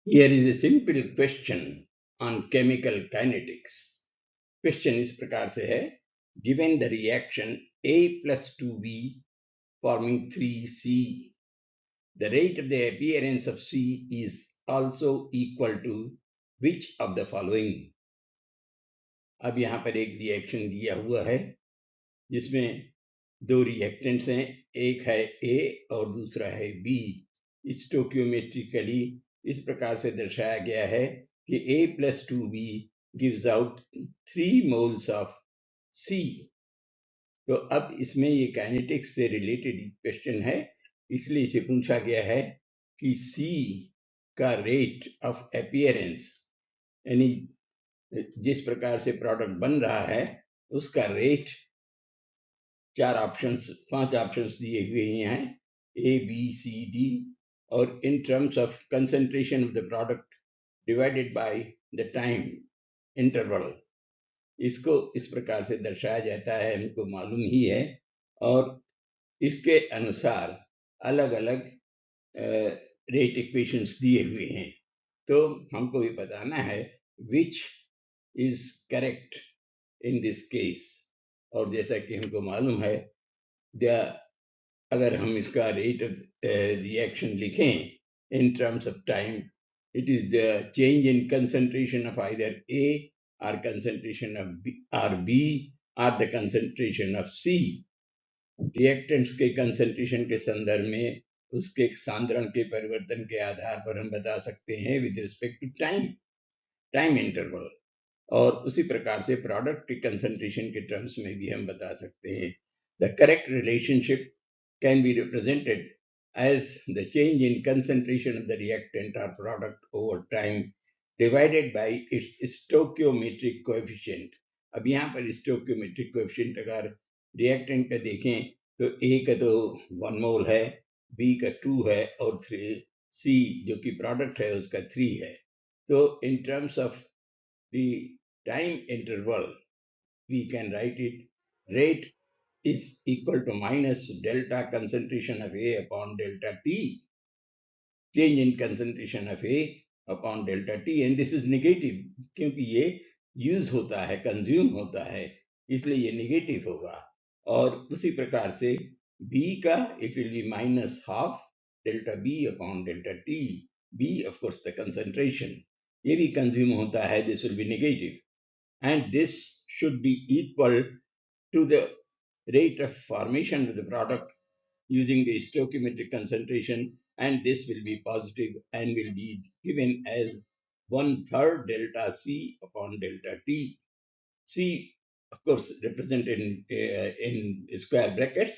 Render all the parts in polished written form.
Here is a simple question on chemical kinetics. Question इस प्रकार से है, given the reaction A plus 2B forming 3C, the rate of the appearance of C is also equal to which of the following? अब यहाँ पर एक reaction दिया हुआ है जिसमें दो रिएक्टेंट्स हैं, एक है A और दूसरा है B। स्टोकियोमेट्रिकली इस प्रकार से दर्शाया गया है कि A plus 2B gives out 3 moles of C। तो अब इसमें ये काइनेटिक्स से रिलेटेड क्वेश्चन है, इसलिए इसे पूछा गया है कि C का रेट ऑफ अपीयरेंस, यानी जिस प्रकार से प्रोडक्ट बन रहा है उसका रेट, पांच ऑप्शंस दिए हुए हैं, A, B, C, D, और in terms of concentration of the product divided by the time interval. इसको इस प्रकार से दर्शाया जाता है, हमको मालूम ही है, और इसके अनुसार अलग अलग रेट इक्वेशंस दिए हुए हैं। तो हमको ये बताना है which is correct in this case. और जैसा कि हमको मालूम है, अगर हम इसका रेट ऑफ रिएक्शन लिखें in terms of time, it is the change in concentration of either A or concentration of B or the concentration of C। Reactants के कंसंट्रेशन के संदर्भ में उसके सांद्रण के परिवर्तन के आधार पर हम बता सकते हैं with respect to time interval, और उसी प्रकार से प्रोडक्ट के कंसंट्रेशन के टर्म्स में भी हम बता सकते हैं। The correct relationship can be represented as the change in concentration of the reactant or product over time divided by its stoichiometric coefficient। अब यहाँ पर stoichiometric coefficient अगर reactant का देखें तो A का तो 1 मोल है, B का 2 है, और C जो कि प्रोडक्ट है उसका 3 है। तो in terms of the time interval we can write it, rate is equal to minus delta concentration of A upon delta T, change in concentration of A upon delta T, and this is negative क्योंकि ये use होता है, consume होता है, इसलिए ये negative होगा। और उसी प्रकार से B का it will be minus half delta B upon delta T। B of course the concentration, ये भी कंज्यूम होता है, this will be negative, and this should be equal to the rate of formation of the product using the stoichiometric concentration, and this will be positive and will be given as 1/3 delta C upon delta T। C of course represented in square brackets,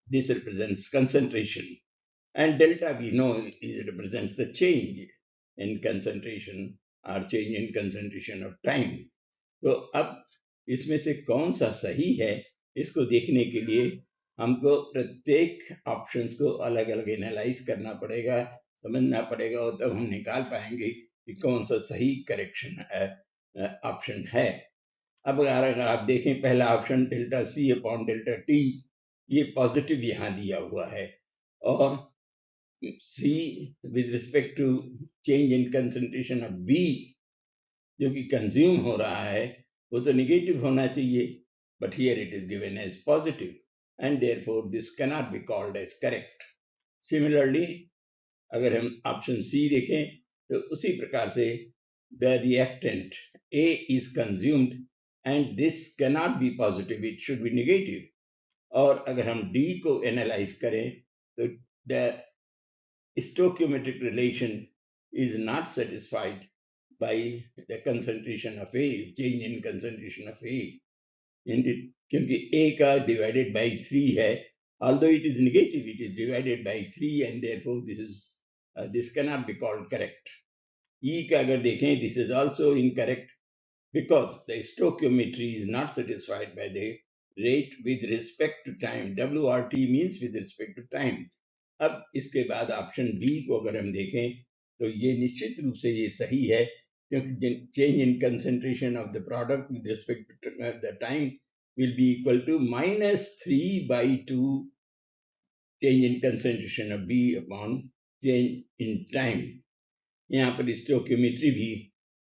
this represents concentration, and delta we know it represents the change in concentration or change in concentration of time। तो अब इसमें से कौन सा सही है, इसको देखने के लिए हमको प्रत्येक ऑप्शंस को अलग अलग एनालाइज करना पड़ेगा, समझना पड़ेगा, और तब हम निकाल पाएंगे कि कौन सा सही करेक्शन ऑप्शन है। अब अगर आप देखें पहला option delta C upon delta T, ये पॉजिटिव यहाँ दिया हुआ है, और C with respect to change in concentration of B जो कि कंज्यूम हो रहा है वो तो नेगेटिव होना चाहिए, but here it is given as positive, and therefore this cannot be called as correct. Similarly अगर हम ऑप्शन सी देखें तो उसी प्रकार से the reactant A is consumed and this cannot be positive, it should be negative. और अगर हम D को एनालाइज करें तो the stoichiometric relation is not satisfied by the concentration of A, change in concentration of A, क्योंकि A का divided by 3 है, although it is negative, it is divided by 3, and therefore this cannot be called correct। E का अगर देखें, this is also incorrect because the stoichiometry is not satisfied by the rate with respect to time। WRT means with respect to time। अब इसके बाद option B को अगर हम देखें तो ये निश्चित रूप से ये सही है, क्योंकि change in concentration of the product with respect to the time will be equal to -3/2 change in concentration of B upon change in time। यहाँ पर स्टोकियोमेट्री भी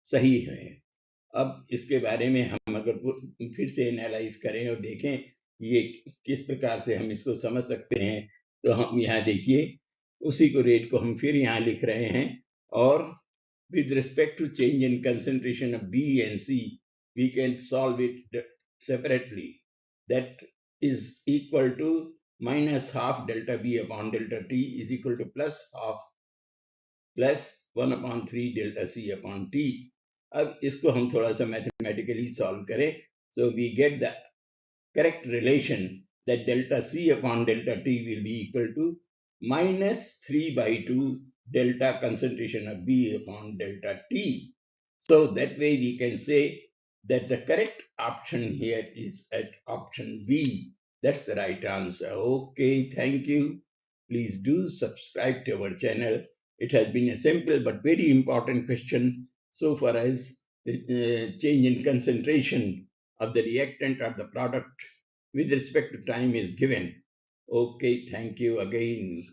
सही है। अब इसके बारे में हम अगर फिर से एनालाइज करें और देखें ये किस प्रकार से हम इसको समझ सकते हैं, तो हम यहाँ देखिए उसी को रेट को हम फिर यहाँ लिख रहे हैं, और with respect to change in concentration of B and C, we can solve it separately. That is equal to minus half delta B upon delta T is equal to plus half plus 1 upon 3 delta C upon T. अब इसको हम थोड़ा सा mathematically solve करें, so we get the correct relation that delta C upon delta T will be equal to minus 3 by 2 delta concentration of B upon delta T. So that way we can say that the correct option here is at option B. That's the right answer. Okay, thank you. Please do subscribe to our channel. It has been a simple but very important question so far as the change in concentration of the reactant or the product with respect to time is given. Okay, thank you again.